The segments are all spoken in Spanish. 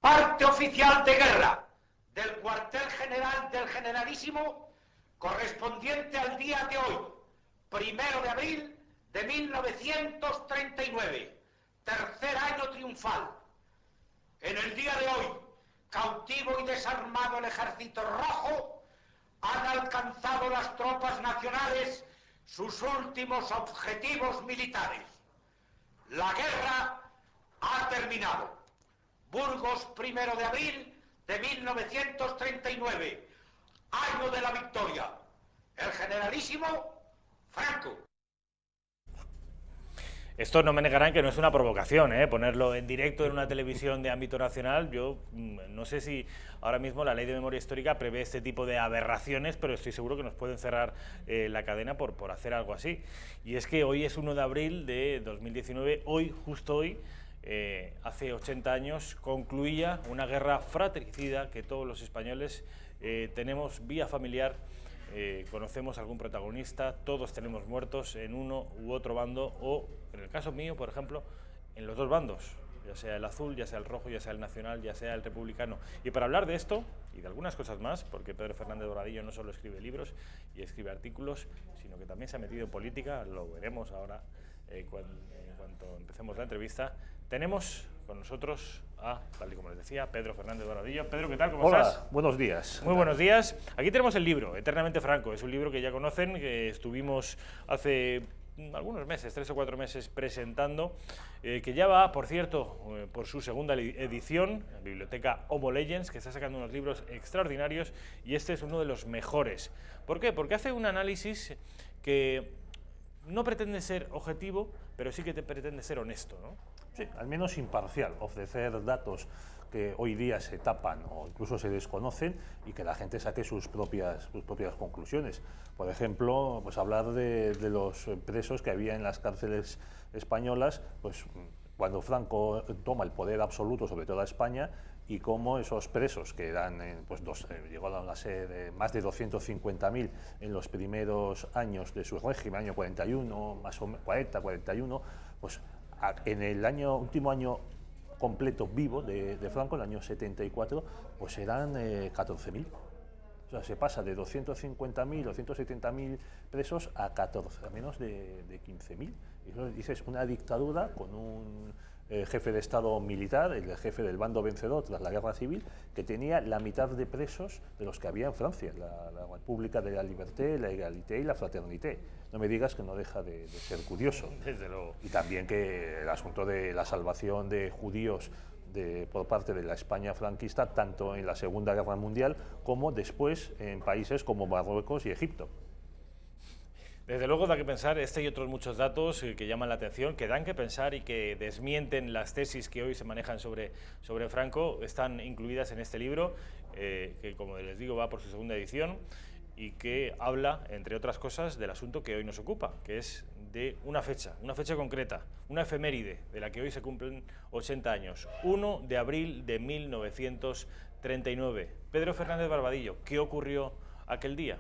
Parte oficial de guerra del cuartel general del Generalísimo, correspondiente al día de hoy, 1 de abril de 1939, tercer año triunfal. En el día de hoy, cautivo y desarmado el Ejército Rojo, han alcanzado las tropas nacionales sus últimos objetivos militares. La guerra ha terminado. Burgos, 1 de abril de 1939, año de la victoria. El Generalísimo Franco. Esto no me negarán que no es una provocación, ponerlo en directo en una televisión de ámbito nacional. Yo no sé si ahora mismo la Ley de Memoria Histórica prevé este tipo de aberraciones, pero estoy seguro que nos pueden cerrar la cadena por hacer algo así. Y es que hoy es 1 de abril de 2019, hoy, justo hoy, hace 80 años, concluía una guerra fratricida que todos los españoles tenemos vía familiar. Conocemos algún protagonista, todos tenemos muertos en uno u otro bando o, en el caso mío, por ejemplo, en los dos bandos, ya sea el azul, ya sea el rojo, ya sea el nacional, ya sea el republicano. Y para hablar de esto y de algunas cosas más, porque Pedro Fernández Doradillo no solo escribe libros y escribe artículos, sino que también se ha metido en política, lo veremos ahora en cuanto empecemos la entrevista. Tenemos con nosotros a, tal y como les decía, Pedro Fernández Doradillo. Pedro, ¿qué tal? ¿Cómo estás? Hola, buenos días. Muy buenos días. Aquí tenemos el libro, Eternamente Franco. Es un libro que ya conocen, que estuvimos hace algunos meses, 3 o 4 meses, presentando, que ya va, por cierto, por su segunda edición, la biblioteca Homo Legends, que está sacando unos libros extraordinarios, y este es uno de los mejores. ¿Por qué? Porque hace un análisis que no pretende ser objetivo, pero sí que pretende ser honesto, ¿no? Sí, al menos imparcial, ofrecer datos que hoy día se tapan o incluso se desconocen y que la gente saque sus propias conclusiones. Por ejemplo, pues hablar de los presos que había en las cárceles españolas, pues cuando Franco toma el poder absoluto sobre toda España, y cómo esos presos, que eran, llegaron a ser más de 250.000 en los primeros años de su régimen, año 41, más o menos 40, 41, pues en el último año completo vivo de Franco, el año 74, pues eran 14.000. O sea, se pasa de 250.000 o 170.000 presos a menos de 15.000. Y eso dices, una dictadura con un jefe de Estado militar, el jefe del bando vencedor tras la Guerra Civil, que tenía la mitad de presos de los que había en Francia, la República de la Liberté, la Égalité y la Fraternité. No me digas que no deja de ser curioso. Desde luego. Y también que el asunto de la salvación de judíos por parte de la España franquista, tanto en la Segunda Guerra Mundial como después en países como Marruecos y Egipto. Desde luego da que pensar, y otros muchos datos que llaman la atención, que dan que pensar y que desmienten las tesis que hoy se manejan sobre Franco, están incluidas en este libro, que como les digo va por su segunda edición y que habla, entre otras cosas, del asunto que hoy nos ocupa, que es de una fecha concreta, una efeméride de la que hoy se cumplen 80 años, 1 de abril de 1939. Pedro Fernández Barbadillo, ¿qué ocurrió aquel día?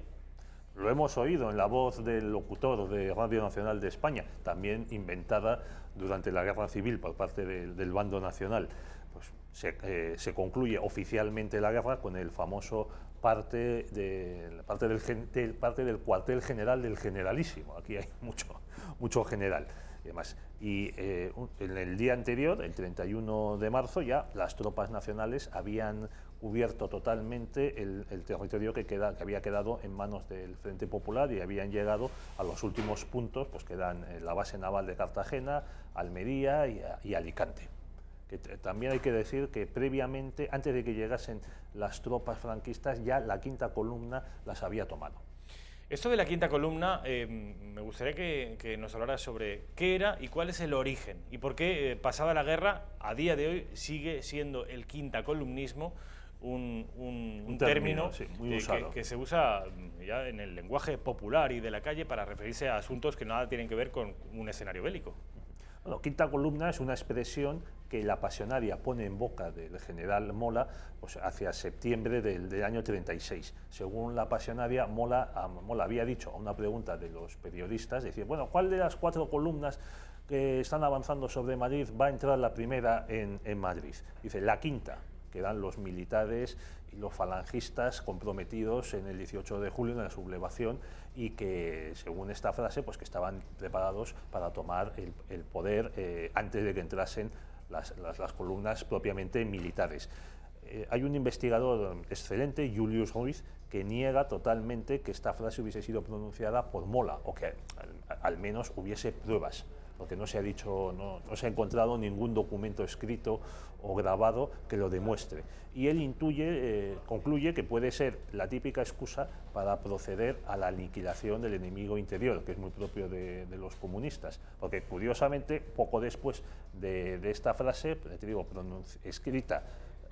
Lo hemos oído en la voz del locutor de Radio Nacional de España, también inventada durante la Guerra Civil por parte del bando nacional. Pues se concluye oficialmente la guerra con el famoso parte del cuartel general del Generalísimo. Aquí hay mucho general. En el día anterior, el 31 de marzo, ya las tropas nacionales habían cubierto totalmente el territorio que había quedado en manos del Frente Popular y habían llegado a los últimos puntos, pues que eran la base naval de Cartagena, Almería y Alicante. Que también hay que decir que previamente, antes de que llegasen las tropas franquistas, ya la quinta columna las había tomado. Esto de la quinta columna, me gustaría que nos hablara sobre qué era y cuál es el origen y por qué, pasada la guerra, a día de hoy sigue siendo el quinta columnismo un término sí, muy usado, que se usa ya en el lenguaje popular y de la calle para referirse a asuntos que nada tienen que ver con un escenario bélico. Bueno, quinta columna es una expresión que la Pasionaria pone en boca del general Mola, pues hacia septiembre del año 36. Según la Pasionaria, Mola había dicho a una pregunta de los periodistas, decir, bueno, ¿cuál de las 4 columnas que están avanzando sobre Madrid va a entrar la primera en Madrid? Dice, la quinta. que eran los militares y los falangistas comprometidos en el 18 de julio en la sublevación y que, según esta frase, pues que estaban preparados para tomar el poder antes de que entrasen las columnas propiamente militares. Hay un investigador excelente, Julius Ruiz, que niega totalmente que esta frase hubiese sido pronunciada por Mola, o que al menos hubiese pruebas, porque no se ha dicho, no se ha encontrado ningún documento escrito o grabado que lo demuestre. Y él concluye que puede ser la típica excusa para proceder a la aniquilación del enemigo interior, que es muy propio de los comunistas, porque curiosamente, poco después de esta frase, te digo, escrita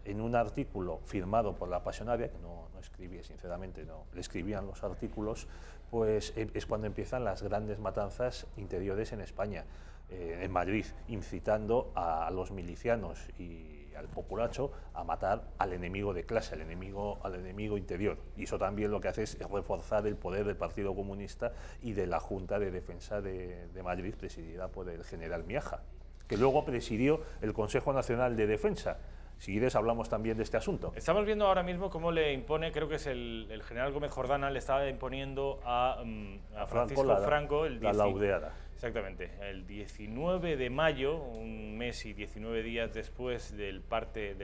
en un artículo firmado por la Pasionaria, que no escribía, sinceramente, no le escribían los artículos, pues es cuando empiezan las grandes matanzas interiores en España, en Madrid, incitando a los milicianos y al populacho a matar al enemigo de clase, al enemigo interior. Y eso también lo que hace es reforzar el poder del Partido Comunista y de la Junta de Defensa de Madrid, presidida por el general Miaja, que luego presidió el Consejo Nacional de Defensa. Si quieres, hablamos también de este asunto. Estamos viendo ahora mismo cómo le impone, creo que es el general Gómez Jordana, le estaba imponiendo a Francisco Franco la laudeada. Exactamente, el 19 de mayo, un mes y 19 días después del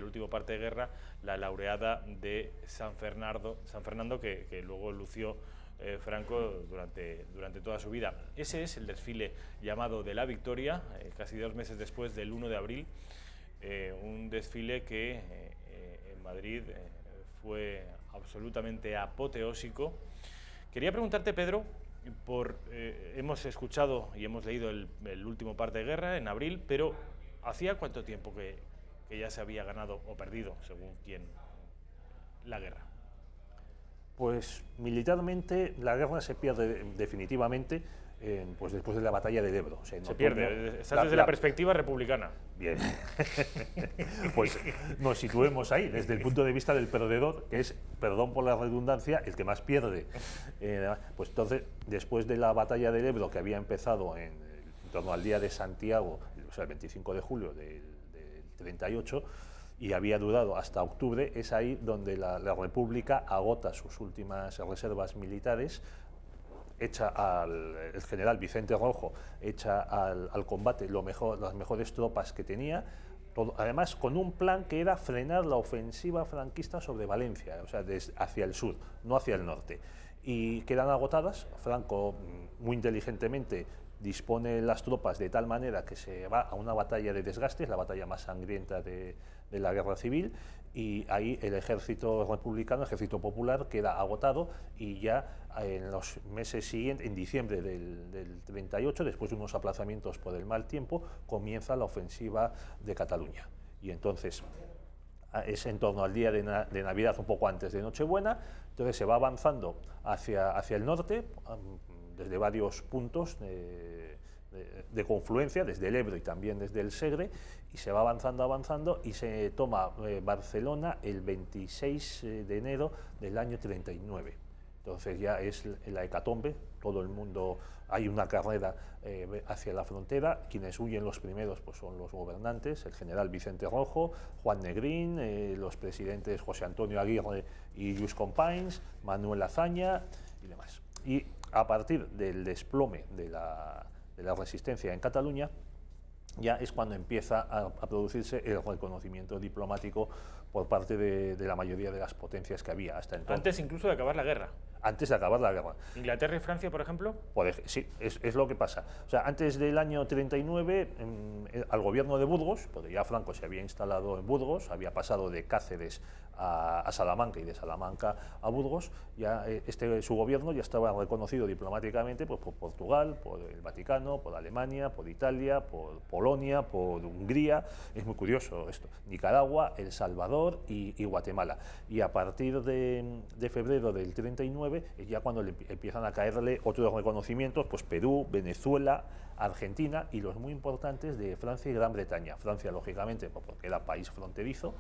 último parte de guerra, la laureada de San Fernando que luego lució Franco durante toda su vida. Ese es el desfile llamado de la Victoria, casi 2 meses después del 1 de abril. Un desfile que en Madrid fue absolutamente apoteósico. Quería preguntarte, Pedro, hemos escuchado y hemos leído el último parte de guerra en abril, pero ¿hacía cuánto tiempo que ya se había ganado o perdido, según quién, la guerra? Pues militarmente la guerra se pierde definitivamente pues después de la batalla del Ebro. O sea, se pierde, estás desde la perspectiva republicana. Bien. Pues nos situemos ahí, desde el punto de vista del perdedor, que es, perdón por la redundancia, el que más pierde. Pues entonces, después de la batalla del Ebro, que había empezado en torno al día de Santiago, o sea, el 25 de julio del 38, y había durado hasta octubre, es ahí donde la República agota sus últimas reservas militares, el general Vicente Rojo echa al combate las mejores tropas que tenía, además con un plan que era frenar la ofensiva franquista sobre Valencia, o sea, hacia el sur, no hacia el norte. Y quedan agotadas. Franco, muy inteligentemente, dispone las tropas de tal manera que se va a una batalla de desgastes, la batalla más sangrienta de la guerra civil, y ahí el ejército republicano, el ejército popular, queda agotado, y ya en los meses siguientes, en diciembre del 38, después de unos aplazamientos por el mal tiempo, comienza la ofensiva de Cataluña. Y entonces es en torno al día de Navidad, un poco antes de Nochebuena. Entonces se va avanzando hacia el norte, desde varios puntos de confluencia, desde el Ebro y también desde el Segre, y se va avanzando y se toma Barcelona el 26 de enero del año 39. Entonces ya es la hecatombe, todo el mundo, hay una carrera hacia la frontera. Quienes huyen los primeros pues son los gobernantes, el general Vicente Rojo, Juan Negrín, los presidentes José Antonio Aguirre y Lluís Companys, Manuel Azaña y demás. Y a partir del desplome de la resistencia en Cataluña, ya es cuando empieza a producirse el reconocimiento diplomático por parte de la mayoría de las potencias que había hasta entonces. Antes incluso de acabar la guerra. Antes de acabar la guerra. ¿Inglaterra y Francia, por ejemplo? Sí, es lo que pasa. O sea, antes del año 39, al gobierno de Burgos, porque ya Franco se había instalado en Burgos, había pasado de Cáceres a Salamanca y de Salamanca a Burgos, ya su gobierno ya estaba reconocido diplomáticamente pues, por Portugal, por el Vaticano, por Alemania, por Italia, por Polonia, por Hungría. Es muy curioso esto. Nicaragua, El Salvador y Guatemala. Y a partir de febrero del 39, ya cuando empiezan a caerle otros reconocimientos, pues Perú, Venezuela, Argentina y los muy importantes de Francia y Gran Bretaña. Francia, lógicamente, porque era país fronterizo,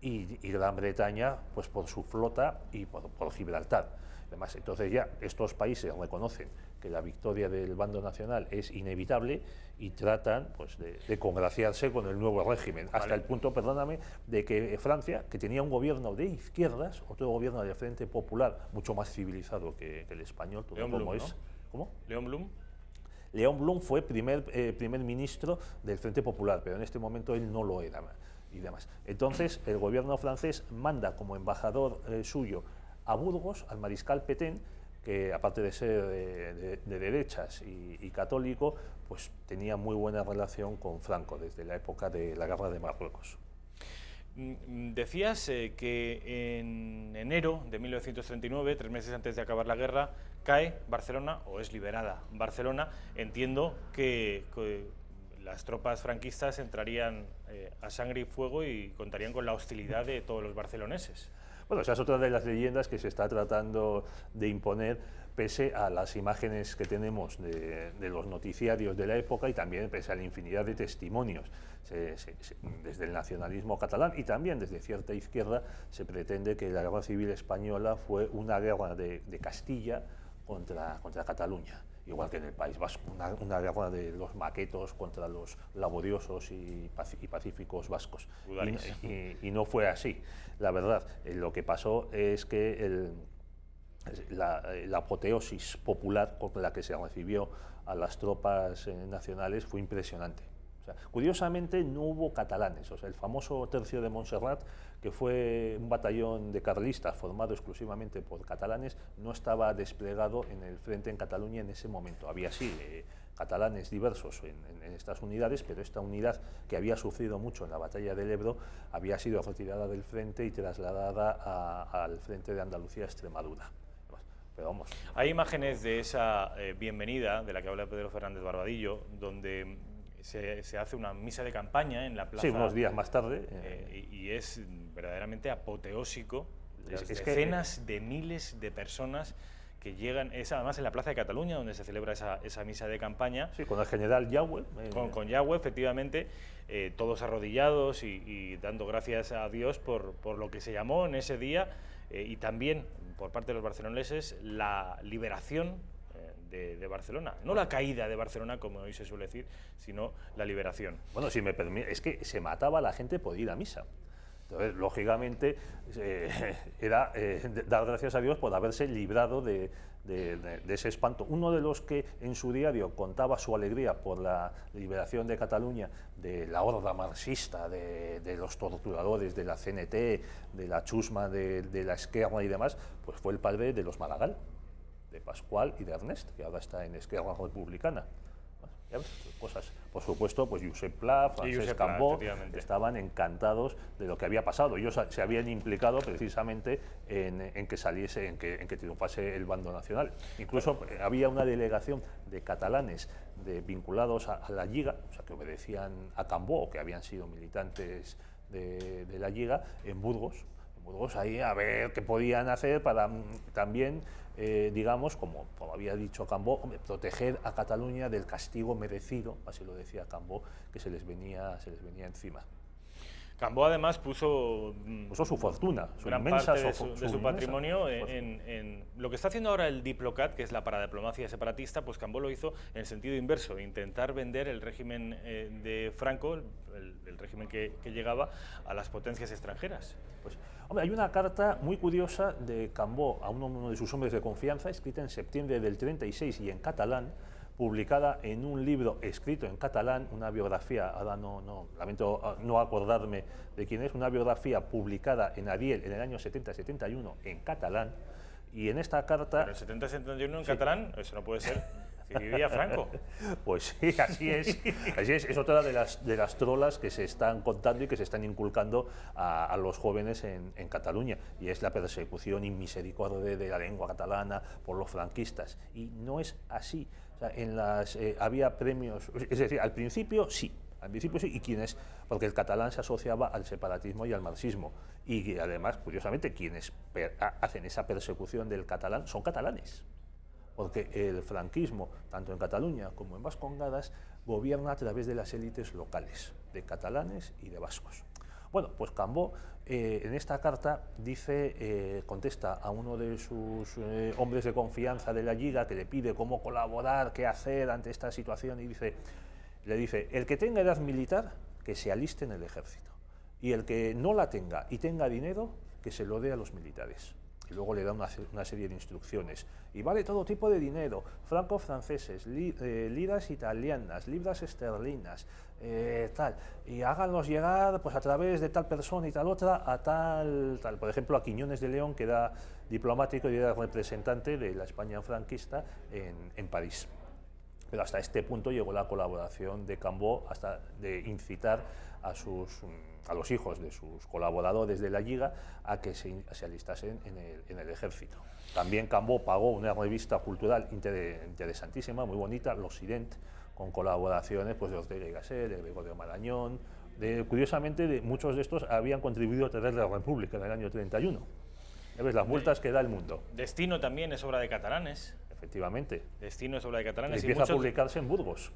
y Gran Bretaña pues por su flota y por Gibraltar. Además, entonces ya estos países reconocen que la victoria del bando nacional es inevitable y tratan pues, de congraciarse con el nuevo régimen, hasta el punto, perdóname, de que Francia, que tenía un gobierno de izquierdas, otro gobierno del Frente Popular, mucho más civilizado que el español, León Blum, ¿no? ¿Cómo? León Blum. León Blum fue primer ministro del Frente Popular, pero en este momento él no lo era y demás. Entonces, el gobierno francés manda como embajador suyo a Burgos al mariscal Pétain, que aparte de ser de derechas y católico, pues tenía muy buena relación con Franco desde la época de la Guerra de Marruecos. Decías que en enero de 1939, 3 meses antes de acabar la guerra, cae Barcelona o es liberada Barcelona. Entiendo que las tropas franquistas entrarían a sangre y fuego y contarían con la hostilidad de todos los barceloneses. Bueno, esa es otra de las leyendas que se está tratando de imponer, pese a las imágenes que tenemos de los noticiarios de la época y también pese a la infinidad de testimonios. Desde el nacionalismo catalán y también desde cierta izquierda se pretende que la Guerra Civil Española fue una guerra de Castilla contra Cataluña, igual que en el País Vasco, una guerra de los maquetos contra los laboriosos y pacíficos vascos. Y no fue así. La verdad, lo que pasó es que la apoteosis popular con la que se recibió a las tropas nacionales fue impresionante. O sea, curiosamente no hubo catalanes, o sea, el famoso Tercio de Montserrat, que fue un batallón de carlistas formado exclusivamente por catalanes, no estaba desplegado en el frente en Cataluña en ese momento. Había sí catalanes diversos en estas unidades, pero esta unidad, que había sufrido mucho en la batalla del Ebro, había sido retirada del frente y trasladada al frente de Andalucía-Extremadura. Pero vamos. Hay imágenes de esa bienvenida de la que habla Pedro Fernández Barbadillo, donde se hace una misa de campaña en la plaza. Sí, unos días más tarde. Y es verdaderamente apoteósico. Decenas de miles de personas que llegan, es además en la Plaza de Cataluña donde se celebra esa misa de campaña. Sí, con el general Yagüe. Con Yagüe, efectivamente, todos arrodillados y dando gracias a Dios por lo que se llamó en ese día y también por parte de los barceloneses la liberación de Barcelona. No la caída de Barcelona, como hoy se suele decir, sino la liberación. Bueno, si me permite, es que se mataba a la gente por ir a misa. Entonces, lógicamente, era dar gracias a Dios por haberse librado de ese espanto. Uno de los que en su diario contaba su alegría por la liberación de Cataluña, de la horda marxista, de los torturadores, de la CNT, de la chusma de la Esquerra y demás, pues fue el padre de los Maragall, de Pascual y de Ernest, que ahora está en Esquerra Republicana. Cosas. Por supuesto, pues Josep Pla, Francesc Cambó estaban encantados de lo que había pasado. Ellos se habían implicado precisamente en que saliese, en que triunfase el bando nacional. Incluso había una delegación de catalanes vinculados a la Lliga, o sea, que obedecían a Cambó o que habían sido militantes de la Lliga en Burgos. Ahí a ver qué podían hacer para también, digamos, como había dicho Cambó, proteger a Cataluña del castigo merecido, así lo decía Cambó, que se les venía encima. Cambó además puso su fortuna, su gran inmensa parte de su patrimonio en lo que está haciendo ahora el Diplocat, que es la paradiplomacia separatista. Pues Cambó lo hizo en el sentido inverso, intentar vender el régimen de Franco, el régimen que llegaba a las potencias extranjeras. Pues, hombre, hay una carta muy curiosa de Cambó a uno de sus hombres de confianza, escrita en septiembre del 36 y en catalán, publicada en un libro escrito en catalán, una biografía, ahora lamento no acordarme de quién es, una biografía publicada en Ariel en el año 70-71 en catalán, y en esta carta... ¿Pero el 70-71 en catalán? Eso no puede ser. Si vivía Franco. Pues sí, así es. Es otra de las trolas que se están contando y que se están inculcando a los jóvenes en Cataluña, y es la persecución inmisericordia de la lengua catalana por los franquistas. Y no es así. O sea, había premios, es decir, al principio sí, y porque el catalán se asociaba al separatismo y al marxismo, y además, curiosamente, quienes hacen esa persecución del catalán son catalanes, porque el franquismo, tanto en Cataluña como en Vascongadas, gobierna a través de las élites locales, de catalanes y de vascos. Bueno, pues Cambó en esta carta dice, contesta a uno de sus hombres de confianza de la Lliga que le pide cómo colaborar, qué hacer ante esta situación y le dice, el que tenga edad militar, que se aliste en el ejército y el que no la tenga y tenga dinero, que se lo dé a los militares. Y luego le da una serie de instrucciones. Y vale todo tipo de dinero, francos franceses, liras italianas, libras esterlinas, tal. Y háganlos llegar pues, a través de tal persona y tal otra a tal. Por ejemplo, a Quiñones de León, que era diplomático y era representante de la España franquista en París. Pero hasta este punto llegó la colaboración de Cambó, hasta de incitar a los hijos de sus colaboradores de la Lliga a que se alistasen en el ejército. También Cambó pagó una revista cultural interesantísima, muy bonita, L'Occident, con colaboraciones pues, de Ortega y Gasset, de Gregorio Marañón. Curiosamente, muchos de estos habían contribuido a traer la República en el año 31. Ya ves las vueltas que da el mundo. Destino también es obra de catalanes. Efectivamente. Destino es obra de catalanes. Empieza a publicarse en Burgos.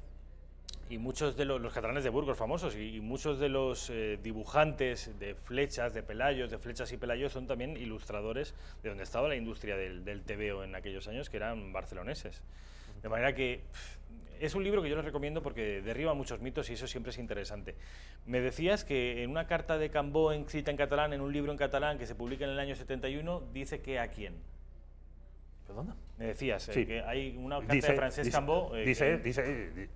Y muchos de los catalanes de Burgos famosos y muchos de los dibujantes de flechas, de pelayos, de flechas y pelayos son también ilustradores de donde estaba la industria del tebeo en aquellos años, que eran barceloneses. De manera que es un libro que yo les recomiendo porque derriba muchos mitos y eso siempre es interesante. Me decías que en una carta de Cambó escrita en catalán, en un libro en catalán que se publica en el año 71, dice que ¿a quién? ¿Perdona? Me decías sí. que hay una carta de Francesc Cambó. Dice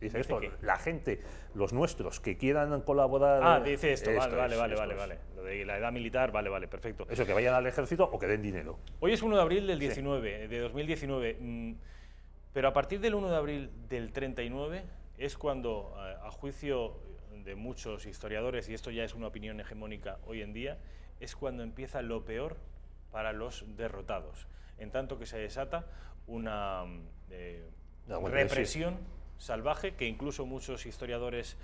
esto, que la gente, los nuestros que quieran colaborar. Ah, dice esto, vale. Lo de la edad militar, vale, perfecto. Eso, que vayan al ejército o que den dinero. Hoy es 1 de abril del 19, de 2019, pero a partir del 1 de abril del 39 es cuando, a juicio de muchos historiadores, y esto ya es una opinión hegemónica hoy en día, es cuando empieza lo peor para los derrotados. En tanto que se desata una represión salvaje que incluso muchos historiadores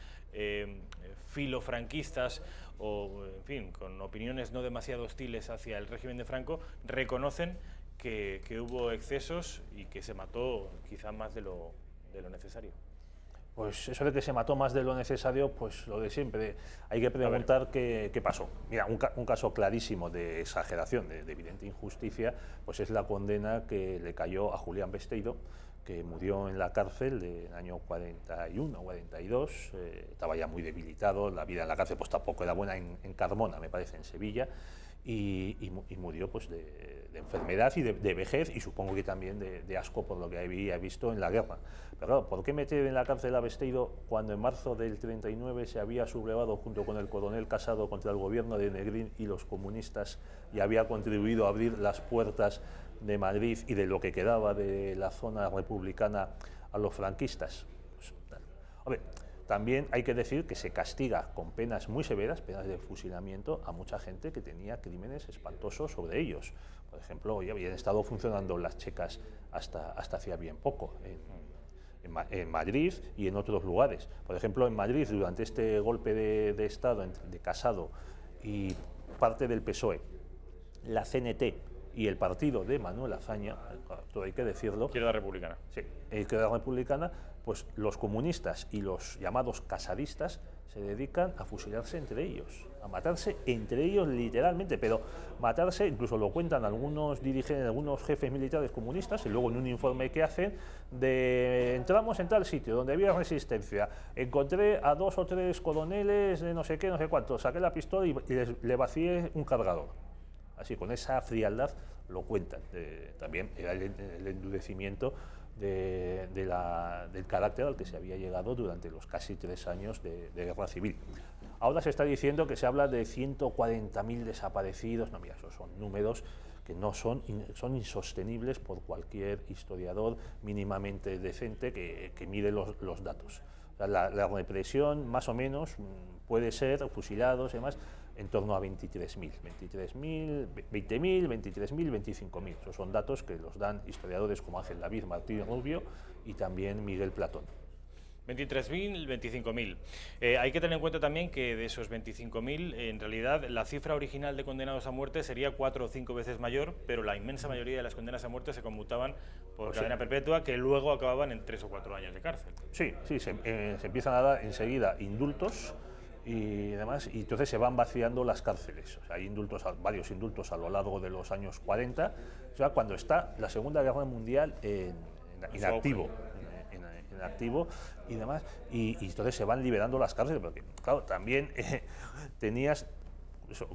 filofranquistas o, en fin, con opiniones no demasiado hostiles hacia el régimen de Franco, reconocen que hubo excesos y que se mató quizá más de lo necesario. Pues eso de que se mató más de lo necesario, pues lo de siempre. Hay que preguntar qué pasó. Mira, un caso clarísimo de exageración, de evidente injusticia, pues es la condena que le cayó a Julián Besteiro, que murió en la cárcel en el año 41 o 42. Estaba ya muy debilitado, la vida en la cárcel pues tampoco era buena en Carmona, me parece, en Sevilla. Y murió pues de enfermedad y de vejez y supongo que también de asco por lo que había visto en la guerra. Pero claro, ¿por qué meter en la cárcel a Besteiro cuando en marzo del 39 se había sublevado junto con el coronel Casado contra el gobierno de Negrín y los comunistas y había contribuido a abrir las puertas de Madrid y de lo que quedaba de la zona republicana a los franquistas? Pues, hombre, también hay que decir que se castiga con penas muy severas, penas de fusilamiento, a mucha gente que tenía crímenes espantosos sobre ellos. Por ejemplo, hoy habían estado funcionando las checas hasta hacía bien poco, en Madrid y en otros lugares. Por ejemplo, en Madrid, durante este golpe de Estado de Casado y parte del PSOE, la CNT y el partido de Manuel Azaña, todo hay que decirlo. Izquierda Republicana. Sí, Izquierda Republicana, pues los comunistas y los llamados casadistas se dedican a fusilarse entre ellos, a matarse entre ellos literalmente, pero matarse, incluso lo cuentan algunos dirigentes, algunos jefes militares comunistas, y luego en un informe que hacen, entramos en tal sitio donde había resistencia, encontré a 2 o 3 coroneles de no sé qué, no sé cuánto, saqué la pistola y le vacié un cargador. Así, con esa frialdad lo cuentan. También era el endurecimiento del carácter al que se había llegado durante los casi 3 años de guerra civil. Ahora se está diciendo que se habla de 140.000 desaparecidos. No, mira, esos son números que no son insostenibles por cualquier historiador mínimamente decente que mide los datos. O sea, la represión, más o menos, puede ser fusilados y demás, en torno a 23.000, 20.000, 23.000, 25.000. Esos son datos que los dan historiadores como Ángel David, Martín Rubio y también Miguel Platón. 23.000, 25.000. Hay que tener en cuenta también que de esos 25.000, en realidad la cifra original de condenados a muerte sería 4 o 5 veces mayor, pero la inmensa mayoría de las condenas a muerte se conmutaban por cadena perpetua, que luego acababan en 3 o 4 años de cárcel. Sí, se empiezan a dar enseguida indultos y demás, y entonces se van vaciando las cárceles. O sea, hay varios indultos a lo largo de los años 40, o sea, cuando está la Segunda Guerra Mundial en activo. En activo y demás, y entonces se van liberando las cárceles, porque claro, también tenías,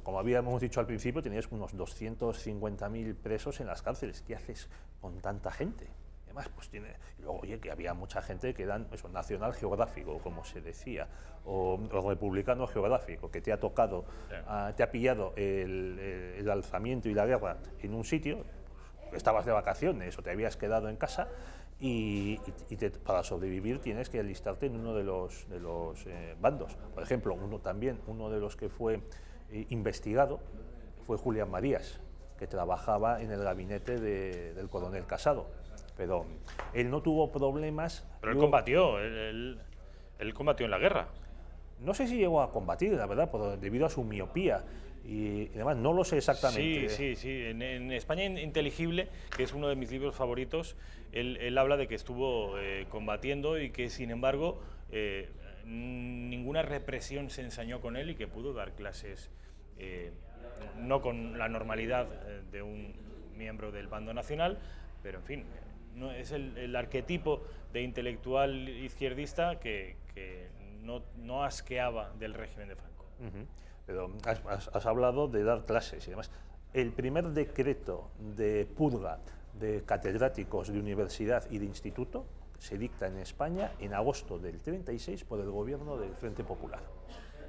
como habíamos dicho al principio, tenías unos 250.000 presos en las cárceles. ¿Qué haces con tanta gente? Además, pues y luego, oye, que había mucha gente que eran eso, nacional geográfico, como se decía, o republicano geográfico, que te ha tocado, te ha pillado el alzamiento y la guerra en un sitio, estabas de vacaciones o te habías quedado en casa, y para sobrevivir tienes que alistarte en uno de los bandos. Por ejemplo, uno de los que fue investigado fue Julián Marías, que trabajaba en el gabinete del coronel Casado, pero él no tuvo problemas. Pero él combatió, él combatió en la guerra. No sé si llegó a combatir, la verdad, debido a su miopía. Y además no lo sé exactamente. Sí. En España Inteligible, que es uno de mis libros favoritos, él habla de que estuvo combatiendo y que, sin embargo, ninguna represión se ensañó con él y que pudo dar clases, no con la normalidad de un miembro del bando nacional, pero en fin, no, es el arquetipo de intelectual izquierdista que no asqueaba del régimen de Franco. Pero has hablado de dar clases y demás. El primer decreto de purga de catedráticos de universidad y de instituto se dicta en España en agosto del 36 por el gobierno del Frente Popular.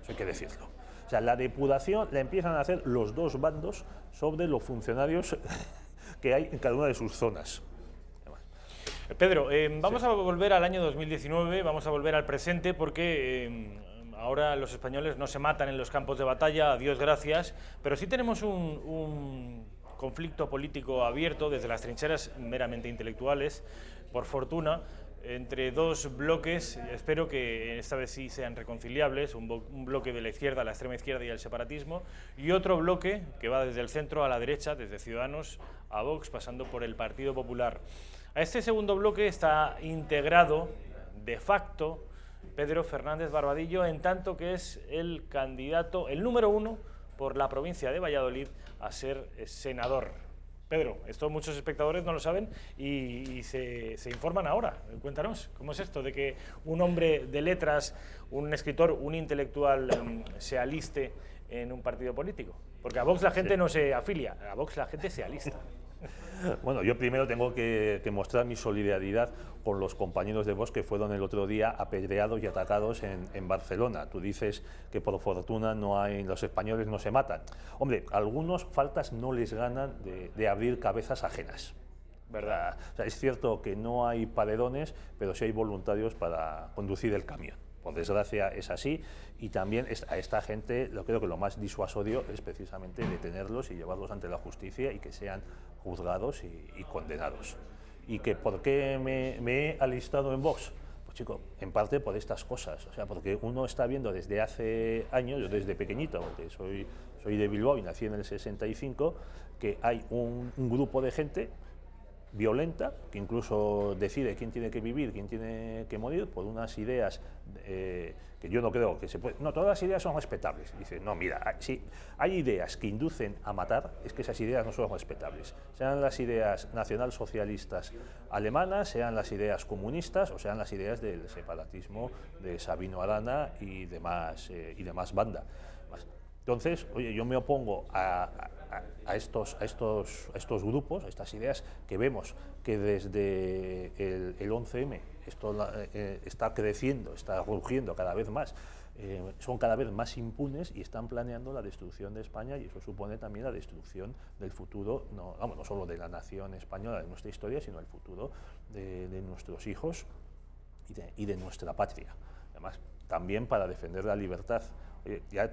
Eso hay que decirlo. O sea, la depuración la empiezan a hacer los dos bandos sobre los funcionarios que hay en cada una de sus zonas. Pedro, vamos a volver al año 2019, vamos a volver al presente porque ahora los españoles no se matan en los campos de batalla, a Dios gracias, pero sí tenemos un conflicto político abierto desde las trincheras meramente intelectuales, por fortuna, entre dos bloques. Espero que esta vez sí sean reconciliables, un bloque de la izquierda, la extrema izquierda y el separatismo, y otro bloque que va desde el centro a la derecha, desde Ciudadanos a Vox, pasando por el Partido Popular. A este segundo bloque está integrado, de facto, Pedro Fernández Barbadillo, en tanto que es el candidato, el número 1 por la provincia de Valladolid a ser senador. Pedro, esto muchos espectadores no lo saben y se informan ahora. Cuéntanos, ¿cómo es esto de que un hombre de letras, un escritor, un intelectual se aliste en un partido político? Porque a Vox la gente no se afilia, a Vox la gente se alista. Bueno, yo primero tengo que mostrar mi solidaridad con los compañeros de Vox que fueron el otro día apedreados y atacados en Barcelona. Tú dices que por fortuna los españoles no se matan. Hombre, algunos faltas no les ganan de abrir cabezas ajenas, ¿verdad? O sea, es cierto que no hay paredones, pero sí hay voluntarios para conducir el camión. Por desgracia es así, y también a esta gente creo que lo más disuasorio es precisamente detenerlos y llevarlos ante la justicia y que sean juzgados y condenados. ¿Y que por qué me he alistado en Vox? Pues chico, en parte por estas cosas, o sea, porque uno está viendo desde hace años, yo desde pequeñito, porque soy de Bilbao y nací en el 65, que hay un grupo de gente violenta, que incluso decide quién tiene que vivir, quién tiene que morir, por unas ideas que yo no creo que se puede. No, todas las ideas son respetables. Dice, no, mira, si hay ideas que inducen a matar, es que esas ideas no son respetables. Sean las ideas nacionalsocialistas alemanas, sean las ideas comunistas, o sean las ideas del separatismo de Sabino Arana y demás banda. Entonces, oye, yo me opongo a estos grupos, a estas ideas que vemos que desde el 11M esto está creciendo, está rugiendo cada vez más, son cada vez más impunes y están planeando la destrucción de España, y eso supone también la destrucción del futuro, no solo de la nación española, de nuestra historia, sino el futuro de nuestros hijos y de nuestra patria. Además, también para defender la libertad. Ya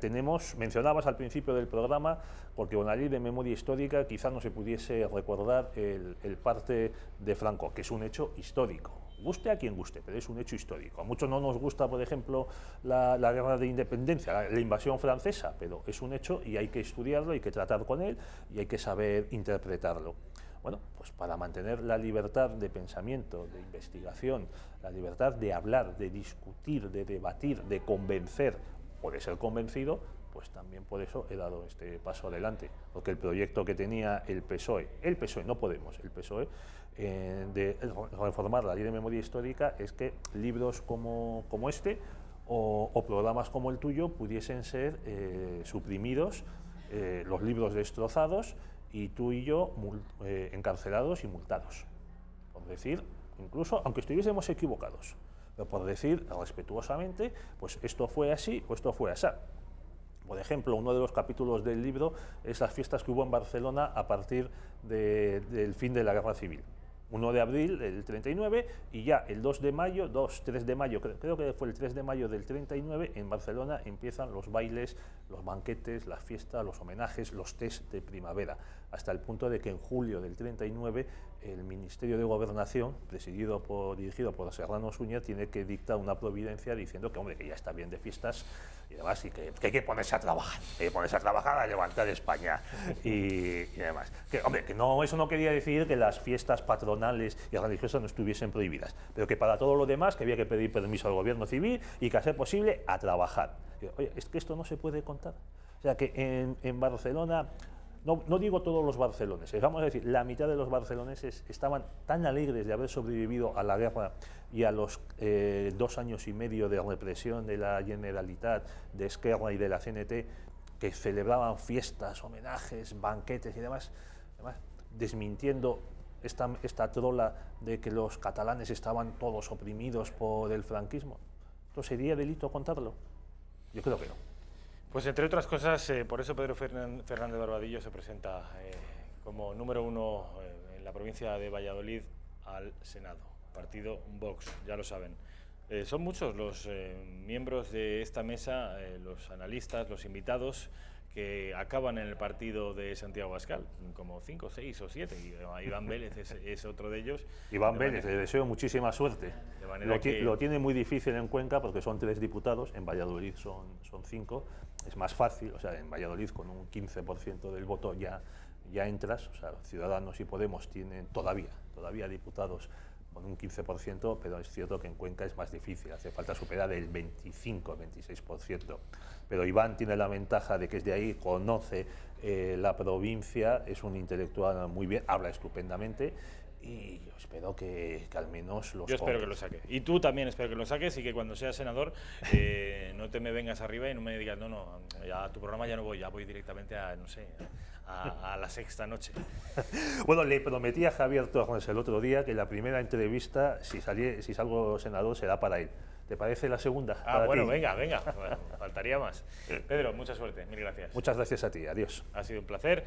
mencionabas al principio del programa, porque con la ley de memoria histórica quizá no se pudiese recordar el parte de Franco, que es un hecho histórico. Guste a quien guste, pero es un hecho histórico. A muchos no nos gusta, por ejemplo, la guerra de independencia, la invasión francesa, pero es un hecho y hay que estudiarlo, hay que tratar con él y hay que saber interpretarlo. Bueno, pues para mantener la libertad de pensamiento, de investigación, la libertad de hablar, de discutir, de debatir, de convencer o de ser convencido, pues también por eso he dado este paso adelante, porque el proyecto que tenía el PSOE, no Podemos, el PSOE, de reformar la ley de memoria histórica, es que libros como este o programas como el tuyo pudiesen ser suprimidos, los libros destrozados y tú y yo encarcelados y multados, por decir, incluso aunque estuviésemos equivocados, pero por decir respetuosamente, pues esto fue así o esto fue así. Por ejemplo, uno de los capítulos del libro es las fiestas que hubo en Barcelona a partir del fin de la Guerra Civil. 1 de abril del 39 y ya el 3 de mayo, creo que fue el 3 de mayo del 39, en Barcelona empiezan los bailes, los banquetes, las fiestas, los homenajes, los tés de primavera, hasta el punto de que en julio del 39 el Ministerio de Gobernación, dirigido por Serrano Suñer, tiene que dictar una providencia diciendo que, hombre, que ya está bien de fiestas y demás, y que hay que ponerse a trabajar, a levantar España y demás. Que, hombre, que no, eso no quería decir que las fiestas patronales y religiosas no estuviesen prohibidas, pero que para todo lo demás que había que pedir permiso al gobierno civil y que a ser posible a trabajar. Oye, es que esto no se puede contar. O sea, que en Barcelona, no digo todos los barceloneses, vamos a decir, la mitad de los barceloneses estaban tan alegres de haber sobrevivido a la guerra y a los 2 años y medio de represión de la Generalitat, de Esquerra y de la CNT, que celebraban fiestas, homenajes, banquetes y demás desmintiendo esta trola de que los catalanes estaban todos oprimidos por el franquismo. ¿Esto sería delito contarlo? Yo creo que no. Pues entre otras cosas, por eso Pedro Fernández Barbadillo se presenta como número 1 en la provincia de Valladolid al Senado, partido Vox, ya lo saben. Son muchos los miembros de esta mesa, los analistas, los invitados, que acaban en el partido de Santiago Abascal, como 5, 6 o 7, y Iván Vélez es otro de ellos. Iván Vélez, le deseo muchísima suerte. Lo tiene muy difícil en Cuenca porque son 3 diputados, en Valladolid son 5, es más fácil, o sea, en Valladolid con un 15% del voto ya entras, o sea, Ciudadanos y Podemos tienen todavía diputados con un 15%, pero es cierto que en Cuenca es más difícil, hace falta superar el 25-26%. Pero Iván tiene la ventaja de que es de ahí, conoce la provincia, es un intelectual muy bien, habla estupendamente y yo espero que al menos los... Yo espero que lo saque. Y tú también espero que lo saques y que cuando seas senador no te me vengas arriba y no me digas, no, ya a tu programa ya no voy, ya voy directamente a, no sé, a la sexta noche. Bueno, le prometí a Javier Torres el otro día que la primera entrevista, si salgo senador, será para él. ¿Te parece la segunda? Bueno, ti? Venga, bueno, faltaría más. Pedro, mucha suerte, mil gracias. Muchas gracias a ti, adiós. Ha sido un placer.